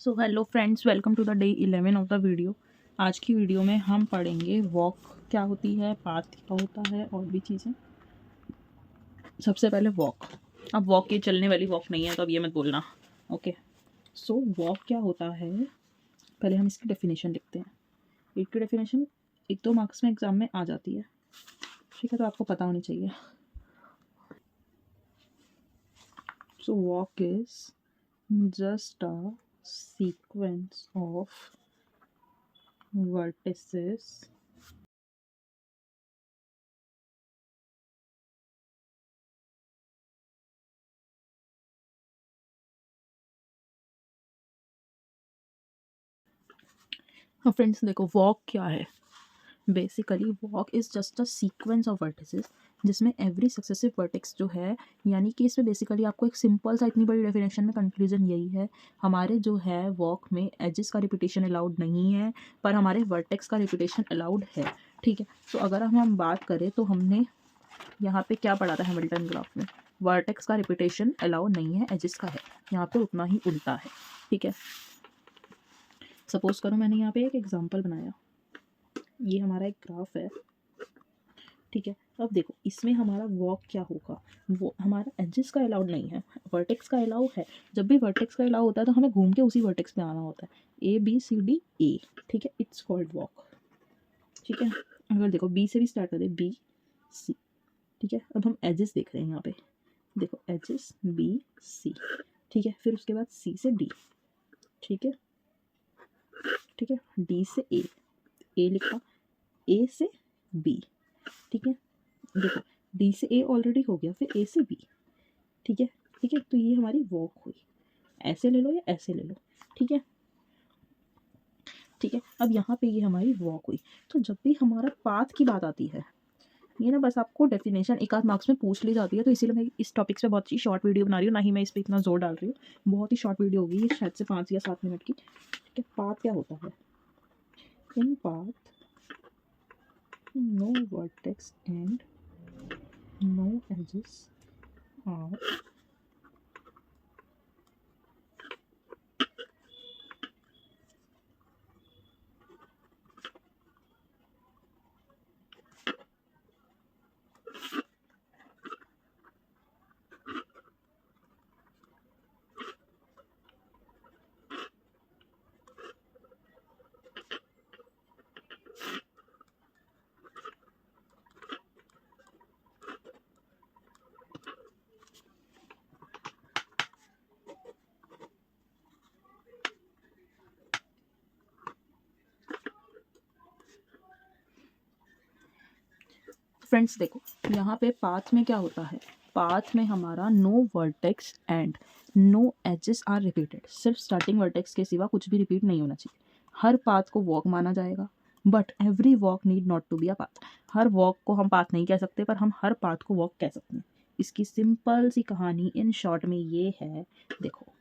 So hello friends, welcome to the day 11 of the video. आज की video में हम पढ़ेंगे वॉक क्या होती है, पाथ क्या होता है और भी चीज़ें। सबसे पहले वॉक। अब वॉक ये चलने वाली वॉक नहीं है, तो अब ये मत बोलना। ओके, सो वॉक क्या होता है, पहले हम इसकी डेफिनेशन लिखते हैं। इसकी डेफिनेशन 1-2 मार्क्स में एग्जाम में आ जाती है, ठीक है, तो आपको पता होनी चाहिए। So walk is just a sequence of vertices हाँ फ्रेंड्स, देखो वॉक क्या है। Basically walk is just a sequence of vertices जिसमें एवरी सक्सेसिव वर्टेक्स जो है, यानी कि इसमें बेसिकली आपको एक सिंपल सा इतनी बड़ी डेफिनेशन में कंक्लूजन यही है, हमारे जो है वॉक में एजेस का रिपीटेशन अलाउड नहीं है, पर हमारे वर्टेक्स का रिपीटेशन अलाउड है। ठीक है, तो अगर हम बात करें तो हमने यहाँ पे क्या पढ़ा था हैमिल्टन ग्राफ में, वर्टेक्स का रिपीटेशन अलाउड नहीं है, एजेस का है। यहाँ पे उतना ही उल्टा है। ठीक है, सपोज करो मैंने यहाँ पे एक एग्जांपल बनाया, ये हमारा एक ग्राफ है। ठीक है, अब देखो इसमें हमारा वॉक क्या होगा, वो हमारा एजेस का अलाउड नहीं है, वर्टेक्स का अलाउ है। जब भी वर्टेक्स का अलाउ होता है तो हमें घूम के उसी वर्टेक्स पे आना होता है, ए बी सी डी ए। ठीक है, इट्स कॉल्ड वॉक। ठीक है, अगर देखो बी से भी स्टार्ट करें, बी सी। ठीक है, अब हम एजेस देख रहे हैं यहाँ पे, देखो एजेस बी सी। ठीक है, फिर उसके बाद सी से डी। ठीक है, ठीक है, डी से ए लिखा, ए से बी। ठीक है, देखो डी से ए ऑलरेडी हो गया, फिर ए से बी। ठीक है, ठीक है, तो ये हमारी वॉक हुई। ऐसे ले लो या ऐसे ले लो। ठीक है, ठीक है, अब यहाँ पे ये हमारी वॉक हुई। तो जब भी हमारा पाथ की बात आती है, ये ना बस आपको डेफिनेशन एक आध मार्क्स में पूछ ली जाती है, तो इसीलिए मैं इस टॉपिक से बहुत ही शॉर्ट वीडियो बना रही हूँ, ना ही मैं इस पर इतना जोर डाल रही हूँ। बहुत ही शॉर्ट वीडियो होगी ये, शायद से 5 या 7 मिनट की। ठीक है, पाथ क्या होता है, in path no vertex and no edges are friends देखो यहाँ पे पाथ में क्या होता है, पाथ में हमारा no vertex and no edges are repeated. सिर्फ स्टार्टिंग वर्टेक्स के सिवा कुछ भी रिपीट नहीं होना चाहिए। हर पाथ को वॉक माना जाएगा, but every walk need not to be a path. हर वॉक को हम पाथ नहीं कह सकते, पर हम हर पाथ को वॉक कह सकते हैं। इसकी सिंपल सी कहानी इन शॉर्ट में ये है, देखो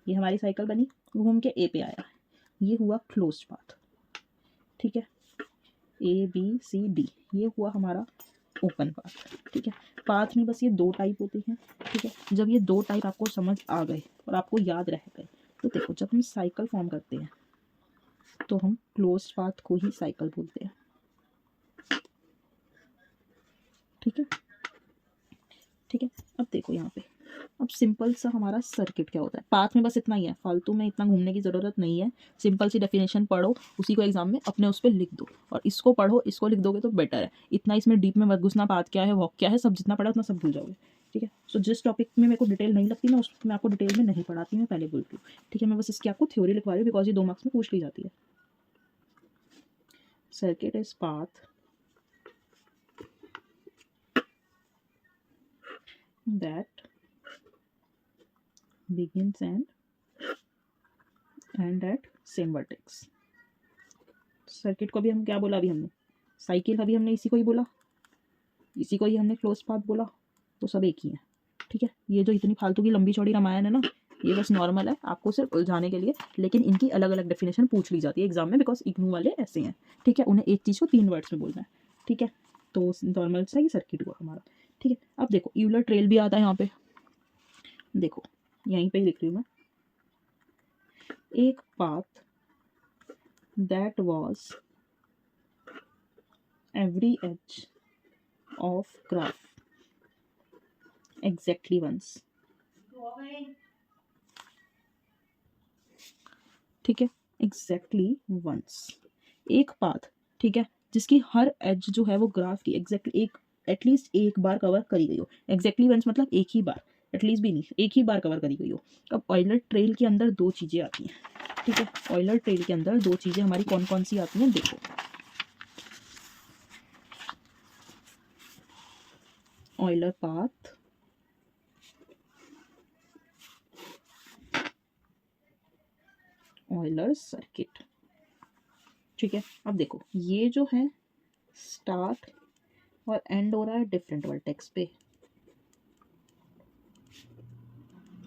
ये हमारी साइकिल बनी, घूम के ए पे आया, ये हुआ क्लोज्ड पाथ। ठीक है, ए बी सी डी, ये हुआ हमारा ओपन पाथ। ठीक है, पाथ में बस ये 2 टाइप होती हैं। ठीक है, जब ये 2 टाइप आपको समझ आ गए और आपको याद रह गए, तो देखो जब हम साइकिल फॉर्म करते हैं तो हम क्लोज्ड पाथ को ही साइकिल बोलते हैं। ठीक है, ठीक है, अब देखो यहाँ पे, अब सिंपल सा हमारा सर्किट क्या होता है। पाथ में बस इतना ही है, फालतू में इतना घूमने की ज़रूरत नहीं है। सिंपल सी डेफिनेशन पढ़ो, उसी को एग्जाम में अपने उस पर लिख दो, और इसको पढ़ो, इसको लिख दोगे तो बेटर है। इतना इसमें डीप में मत घुसना, पाथ क्या है, वॉक क्या है, सब जितना पढ़ा उतना सब भूल जाओगे। ठीक है, सो जिस टॉपिक में मेरे को डिटेल नहीं लगती, मैं उसमें आपको डिटेल में नहीं पढ़ाती, मैं पहले बोलती हूँ। ठीक है, मैं बस इसकी आपको थ्योरी लिखवा रही हूँ, बिकॉज ये 2 मार्क्स में पूछ ली जाती है। Circuit is path that begins and at same vertex। Circuit को भी हम क्या बोला, अभी हमने साइकिल, अभी हमने इसी को ही बोला, इसी को ही हमने क्लोज पाथ बोला, तो सब एक ही है। ठीक है, ये जो इतनी फालतू की लंबी चौड़ी रामायण है ना, ये बस नॉर्मल है आपको सिर्फ उलझाने के लिए, लेकिन इनकी अलग अलग डेफिनेशन पूछ ली जाती है एग्जाम में, बिकॉज इग्नू वाले ऐसे हैं। ठीक है, उन्हें एक चीज़ को 3 वर्ड्स में बोलना है। ठीक है, तो नॉर्मल सा ये सर्किट हुआ हमारा। ठीक है, अब देखो यूलर ट्रेल भी आता है यहाँ पे, देखो यहीं पे ही लिख रही हूँ मैं, एक path that was every edge of graph exactly once. ठीक है, एग्जैक्टली वंस, एक पाथ, ठीक है, जिसकी हर एज जो है वो ग्राफ की एग्जैक्टली एक एटलीस्ट एक बार कवर करी गई हो। एग्जैक्टली वंस मतलब एक ही बार, एटलीस्ट भी नहीं, एक ही बार कवर करी गई हो। अब ऑयलर ट्रेल के अंदर दो चीज़ें आती हैं, ठीक है, ऑयलर ट्रेल के अंदर दो चीज़ें हमारी कौन कौन सी आती हैं देखो। ऑयलर पाथ, ऑयलर सर्किट, ठीक है। अब देखो ये जो है स्टार्ट और एंड हो रहा है डिफरेंट वर्टेक्स पे,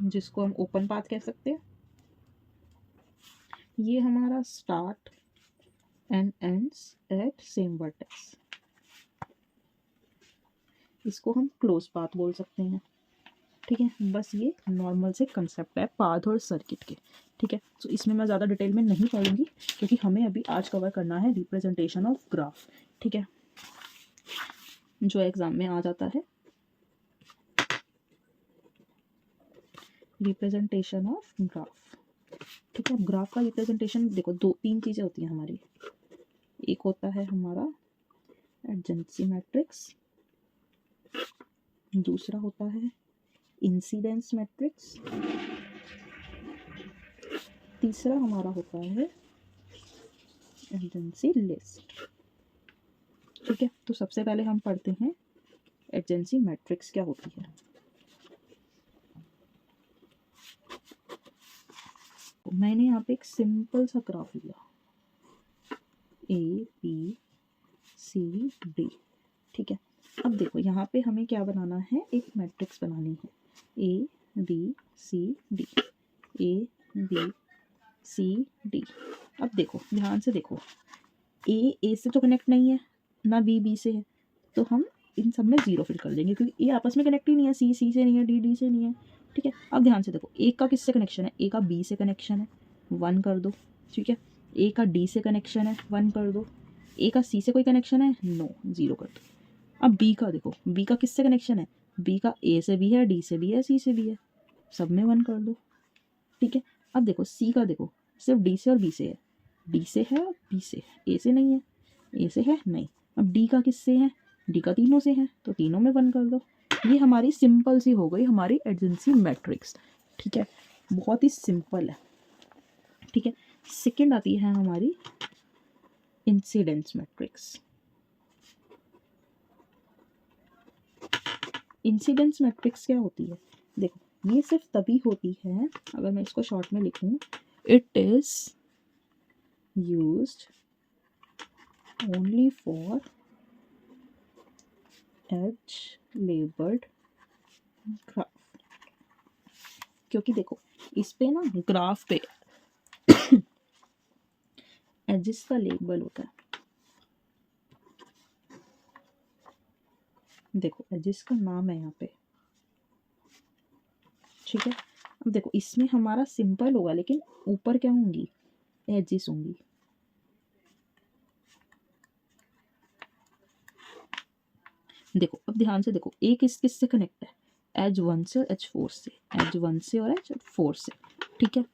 जिसको हम ओपन पाथ कह सकते हैं। ये हमारा start and ends at same vertex, इसको हम क्लोज पाथ बोल सकते हैं, ठीक है। बस ये नॉर्मल से कंसेप्ट है पाथ और सर्किट के, ठीक है। तो इसमें मैं ज़्यादा डिटेल में नहीं पढ़ूंगी क्योंकि हमें अभी आज कवर करना है रिप्रेजेंटेशन ऑफ ग्राफ, ठीक है, जो एग्जाम में आ जाता है। रिप्रेजेंटेशन ऑफ ग्राफ, ठीक है। ग्राफ का रिप्रेजेंटेशन देखो दो तीन चीज़ें होती हैं हमारी। एक होता है हमारा एडजेंसी मैट्रिक्स, दूसरा होता है इंसिडेंस मैट्रिक्स, तीसरा हमारा होता है एडजेंसी लिस्ट, ठीक है। तो सबसे पहले हम पढ़ते हैं एडजेंसी मैट्रिक्स क्या होती है। तो मैंने यहाँ पे एक सिंपल सा ग्राफ लिया, ए बी सी डी, ठीक है। अब देखो यहाँ पे हमें क्या बनाना है, एक मैट्रिक्स बनानी है, A B C D, A B C D. अब देखो ध्यान से देखो, ए से तो कनेक्ट नहीं है ना, बी से है, तो हम इन सब में जीरो फिल कर देंगे क्योंकि ए आपस में कनेक्ट ही नहीं है, सी से नहीं है, डी से नहीं है, ठीक है। अब ध्यान से देखो ए का किससे कनेक्शन है, ए का बी से कनेक्शन है, 1 कर दो, ठीक है। ए का डी से कनेक्शन है, 1 कर दो। ए का सी से कोई कनेक्शन है, नो, 0 कर दो। अब बी का देखो, बी का किससे कनेक्शन है, बी का ए से भी है, डी से भी है, सी से भी है, सब में 1 कर दो, ठीक है। अब देखो सी का देखो, सिर्फ डी से और बी से है, डी से है और बी से है, ए से नहीं है, ए से है नहीं। अब डी का किससे है, डी का तीनों से है, तो तीनों में 1 कर दो। ये हमारी सिंपल सी हो गई हमारी एडजेंसी मैट्रिक्स, ठीक है, बहुत ही सिंपल है, ठीक है। सेकंड आती है हमारी इंसिडेंस मैट्रिक्स। इंसिडेंस मैट्रिक्स क्या होती है, देखो ये सिर्फ तभी होती है, अगर मैं इसको शॉर्ट में लिखूं, it is used only for edge labelled graph. क्योंकि देखो इस पे ना ग्राफ पे एजिस का लेबल होता है, देखो एजिस का नाम है यहाँ पे, ठीक है। अब देखो इसमें हमारा सिंपल होगा लेकिन ऊपर क्या होंगी, एजिस होंगी, देखो अब ध्यान से देखो ए किस किस से कनेक्ट है, एज 1 से और एज 4 से, एज 1 से और एज 4 से, ठीक है।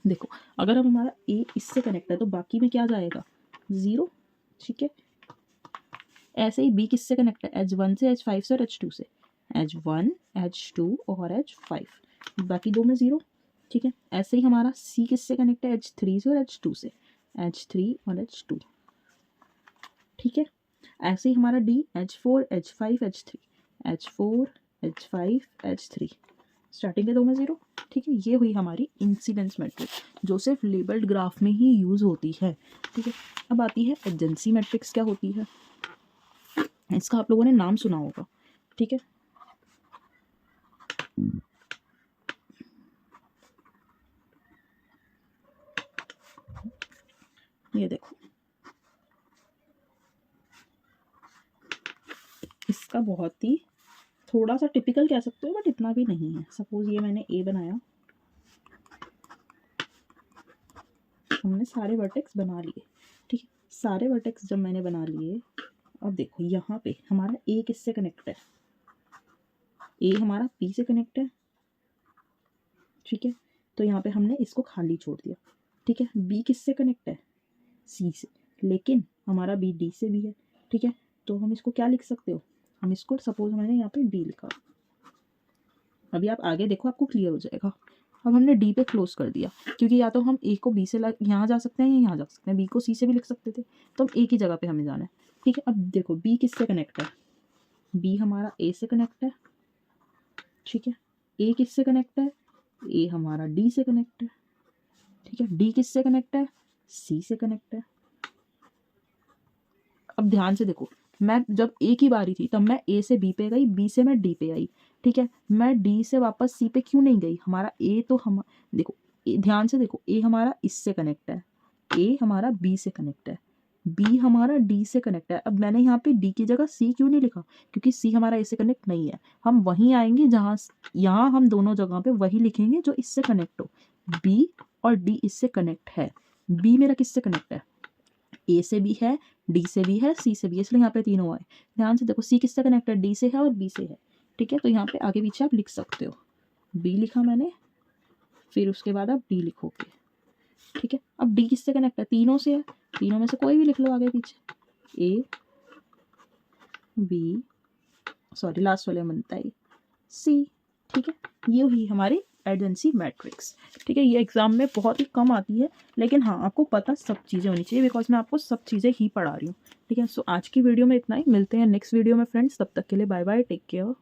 देखो अगर अब हमारा ए इससे कनेक्ट है तो बाकी में क्या जाएगा, 0, ठीक है। ऐसे ही बी किससे कनेक्ट है, एज 1 से, एज 5 से और एज 2 से, एज 1, एज 2 और एज 5, बाकी दो में 0, ठीक है। ऐसे ही हमारा सी किससे कनेक्ट है, एज 3 से और एज 2 से, एज 3 और एज 2, ठीक है। ऐसे ही हमारा D H 4, H 5, H 3, H 4, H 5, H 3, starting के दो में 0, ठीक है। ये हुई हमारी इंसिडेंस मैट्रिक्स जो सिर्फ लेबल्ड ग्राफ में ही यूज़ होती है, ठीक है। अब आती है एडजेंसी मैट्रिक्स क्या होती है, इसका आप लोगों ने नाम सुना होगा, ठीक है। ये देखो इसका बहुत ही थोड़ा सा टिपिकल कह सकते हो बट इतना भी नहीं है। सपोज ये मैंने ए बनाया, हमने सारे वर्टेक्स बना लिए। ठीक है, सारे वर्टेक्स जब मैंने बना लिए, अब देखो यहाँ पे हमारा ए किससे कनेक्ट है, ए हमारा बी से कनेक्ट है। ठीक है, तो यहाँ पे हमने इसको खाली छोड़ दिया। ठीक है, बी किससे कनेक्ट है, सी से, लेकिन हमारा बी डी से भी है। ठीक है, तो हम इसको क्या लिख सकते हो, हम इसको सपोज मैंने यहाँ पे डी लिखा, अभी आप आगे देखो आपको क्लियर हो जाएगा। अब हमने डी पे क्लोज कर दिया, क्योंकि या तो हम ए को बी से यहाँ जा सकते हैं या यहाँ जा सकते हैं, बी को सी से भी लिख सकते थे, तो हम ए की जगह पे हमें जाना है। ठीक है, अब देखो बी किससे कनेक्ट है, बी हमारा ए से कनेक्ट है। ठीक है, ए किससे कनेक्ट है, ए हमारा डी से कनेक्ट है। ठीक है, डी किससे कनेक्ट है, सी से कनेक्ट है। अब ध्यान से देखो, मैं जब ए की बारी थी तब मैं ए से बी पे गई, बी से मैं डी पे आई। ठीक है, मैं डी से वापस सी पे क्यों नहीं गई, हमारा ए तो हम देखो ध्यान से देखो, ए हमारा इससे कनेक्ट है, ए हमारा बी से कनेक्ट है, बी हमारा डी से कनेक्ट है। अब मैंने यहाँ पे डी की जगह सी क्यों नहीं लिखा, क्योंकि सी हमारा ए से कनेक्ट नहीं है। हम वहीं आएंगे जहाँ, यहाँ हम दोनों जगह पे वही लिखेंगे जो इससे कनेक्ट हो। बी और डी इससे कनेक्ट है, बी मेरा किससे कनेक्ट है, ए से भी है, डी से भी है, सी से भी है, इसलिए यहाँ पे तीनों आए। ध्यान से देखो, सी किससे कनेक्ट है, डी से है और बी से है। ठीक है, तो यहाँ पे आगे पीछे आप लिख सकते हो, बी लिखा मैंने, फिर उसके बाद आप डी लिखोगे। ठीक है, अब डी किससे कनेक्ट है, तीनों से है, तीनों में से कोई भी लिख लो आगे पीछे, ए बी सॉरी लास्ट वाले बनता है सी। ठीक है, ये हुई हमारी एडजेंसी मैट्रिक्स। ठीक है, ये एग्जाम में बहुत ही कम आती है, लेकिन हाँ आपको पता सब चीज़ें होनी चाहिए, बिकॉज मैं आपको सब चीज़ें ही पढ़ा रही हूँ। ठीक है, सो आज की वीडियो में इतना ही, मिलते हैं नेक्स्ट वीडियो में फ्रेंड्स, तब तक के लिए बाय बाय, टेक केयर।